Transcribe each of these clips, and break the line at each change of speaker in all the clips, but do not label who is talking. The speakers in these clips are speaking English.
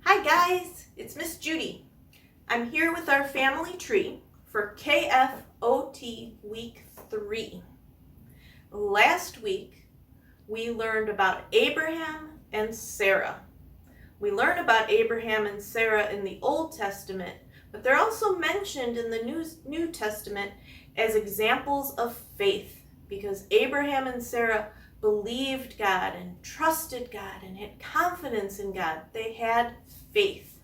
Hi guys, it's Miss Judy. I'm here with our family tree for KFOT Week 3. Last week, we learned about Abraham and Sarah. We learned about Abraham and Sarah in the Old Testament, but they're also mentioned in the New Testament as examples of faith, because Abraham and Sarah believed God and trusted God and had confidence in God. They had faith.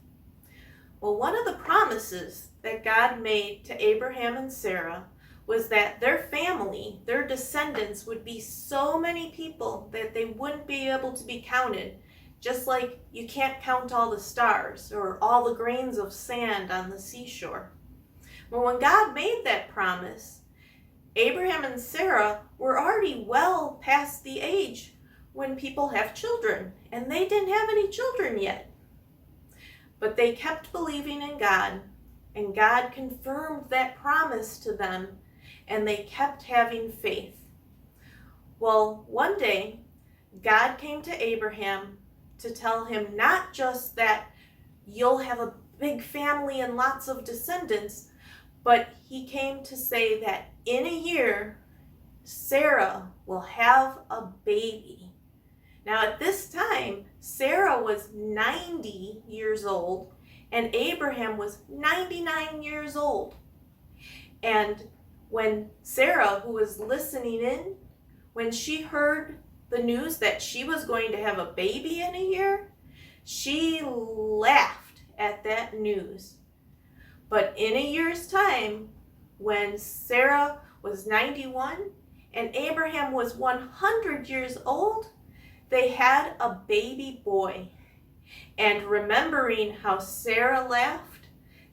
Well, one of the promises that God made to Abraham and Sarah was that their family, their descendants, would be so many people that they wouldn't be able to be counted, just like you can't count all the stars or all the grains of sand on the seashore. Well, when God made that promise, Abraham and Sarah were already well past the age when people have children, and they didn't have any children yet. But they kept believing in God, and God confirmed that promise to them, and they kept having faith. Well, one day, God came to Abraham to tell him not just that you'll have a big family and lots of descendants, but he came to say that in a year, Sarah will have a baby. Now at this time, Sarah was 90 years old and Abraham was 99 years old. And when Sarah, who was listening in, when she heard the news that she was going to have a baby in a year, she laughed at that news. But in a year's time, when Sarah was 91 and Abraham was 100 years old, they had a baby boy. And remembering how Sarah laughed,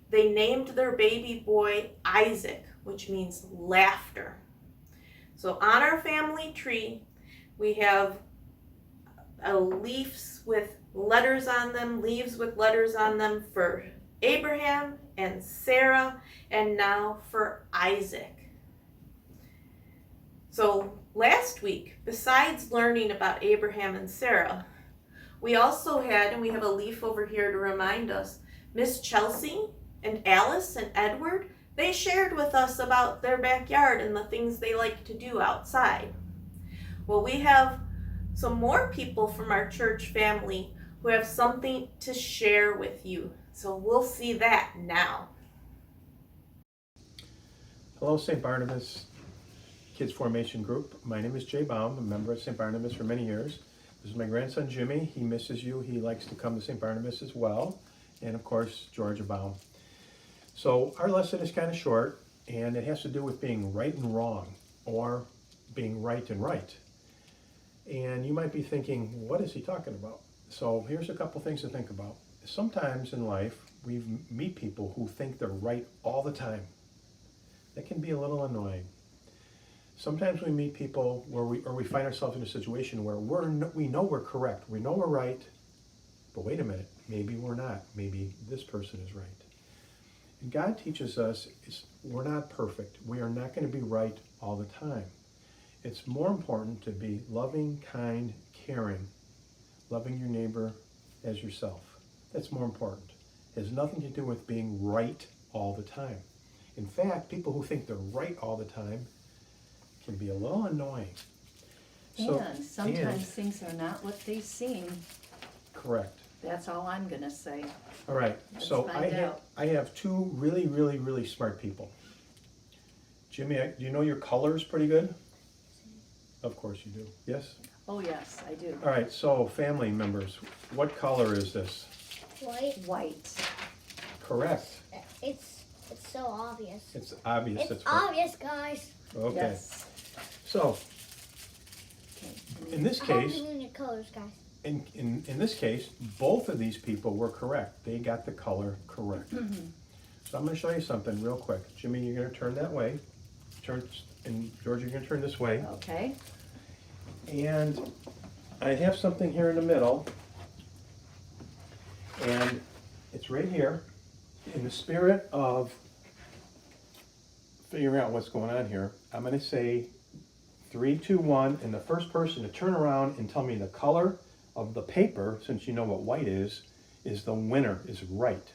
they named their baby boy Isaac, which means laughter. So on our family tree, we have leaves with letters on them for Abraham and Sarah, and now for Isaac. So last week, besides learning about Abraham and Sarah, we also had, and we have a leaf over here to remind us, Miss Chelsea and Alice and Edward, they shared with us about their backyard and the things they like to do outside. Well, we have some more people from our church family who have something to share with you. So we'll see that now.
Hello, St. Barnabas Kids Formation Group. My name is Jay Baum, a member of St. Barnabas for many years. This is my grandson, Jimmy. He misses you. He likes to come to St. Barnabas as well. And of course, Georgia Baum. So our lesson is kind of short, and it has to do with being right and wrong, or being right and right. And you might be thinking, what is he talking about? So here's a couple things to think about. Sometimes in life, we meet people who think they're right all the time. That can be a little annoying. Sometimes we meet people where we find ourselves in a situation where we know we're correct, we know we're right, but wait a minute, maybe we're not. Maybe this person is right. And God teaches us we're not perfect. We are not going to be right all the time. It's more important to be loving, kind, caring, loving your neighbor as yourself. That's more important. It has nothing to do with being right all the time. In fact, people who think they're right all the time can be a little annoying.
And sometimes things are not what they seem.
Correct.
That's all I'm going to say.
All right,
Let's
so
find out.
I have two really, really, really smart people. Jimmy, do you know your colors pretty good? Of course you do. Yes?
Oh, yes, I do.
All right, so family members, what color is this?
White.
Correct.
It's so obvious.
It's obvious.
It's
That's right.
obvious, guys.
Okay.
Yes.
So,
Okay.
in this
I hope
case,
you knew your colors, guys.
in this case, both of these people were correct. They got the color correct. So I'm going to show you something real quick. Jimmy, you're going to turn that way. And George, you're going to turn this way.
Okay.
And I have something here in the middle. And it's right here. In the spirit of figuring out what's going on here, I'm going to say 3, 2, 1, and the first person to turn around and tell me the color of the paper, since you know what white is is the winner, is right.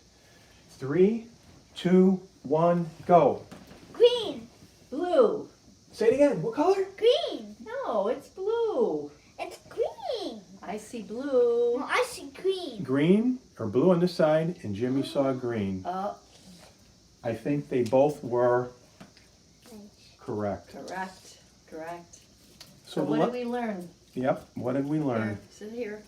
3, 2, 1, go.
Green.
Blue.
Say it again. What color?
Green.
No, it's blue.
It's green.
I see blue.
Well, I see green.
Green or blue on this side, and Jimmy saw green.
Oh,
I think they both were correct.
correct.
So
So what did we learn?
Yep, what did we learn?
Here, sit here.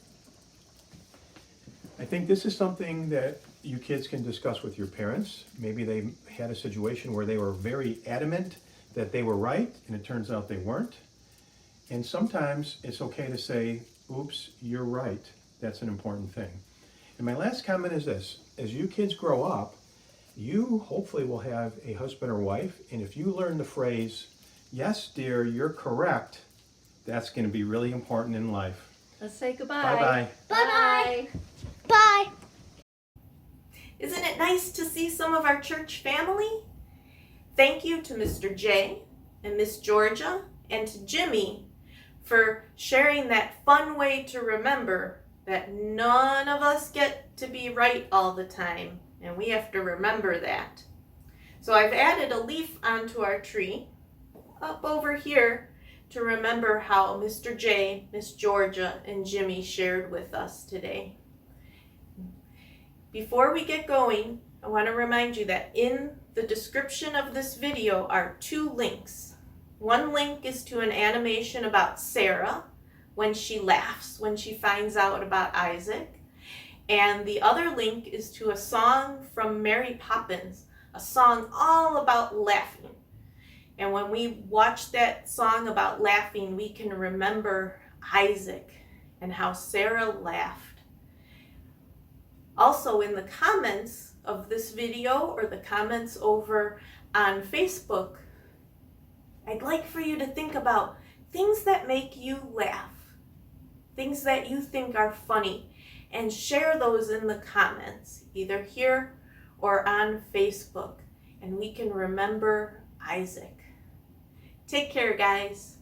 I think this is something that you kids can discuss with your parents. Maybe they had a situation where they were very adamant that they were right, and it turns out they weren't. And sometimes it's okay to say, oops, you're right. That's an important thing. And my last comment is this. As you kids grow up, you hopefully will have a husband or wife, and if you learn the phrase, yes, dear, you're correct, that's going to be really important in life.
Let's say goodbye.
Bye-bye.
Bye-bye. Bye.
Isn't it nice to see some of our church family? Thank you to Mr. J and Miss Georgia and to Jimmy for sharing that fun way to remember that none of us get to be right all the time, and we have to remember that. So I've added a leaf onto our tree up over here to remember how Mr. J, Miss Georgia, and Jimmy shared with us today. Before we get going, I want to remind you that in the description of this video are 2 links. One link is to an animation about Sarah when she laughs, when she finds out about Isaac. And the other link is to a song from Mary Poppins, a song all about laughing. And when we watch that song about laughing, we can remember Isaac and how Sarah laughed. Also, in the comments of this video or the comments over on Facebook, I'd like for you to think about things that make you laugh, things that you think are funny, and share those in the comments, either here or on Facebook, and we can remember Isaac. Take care, guys.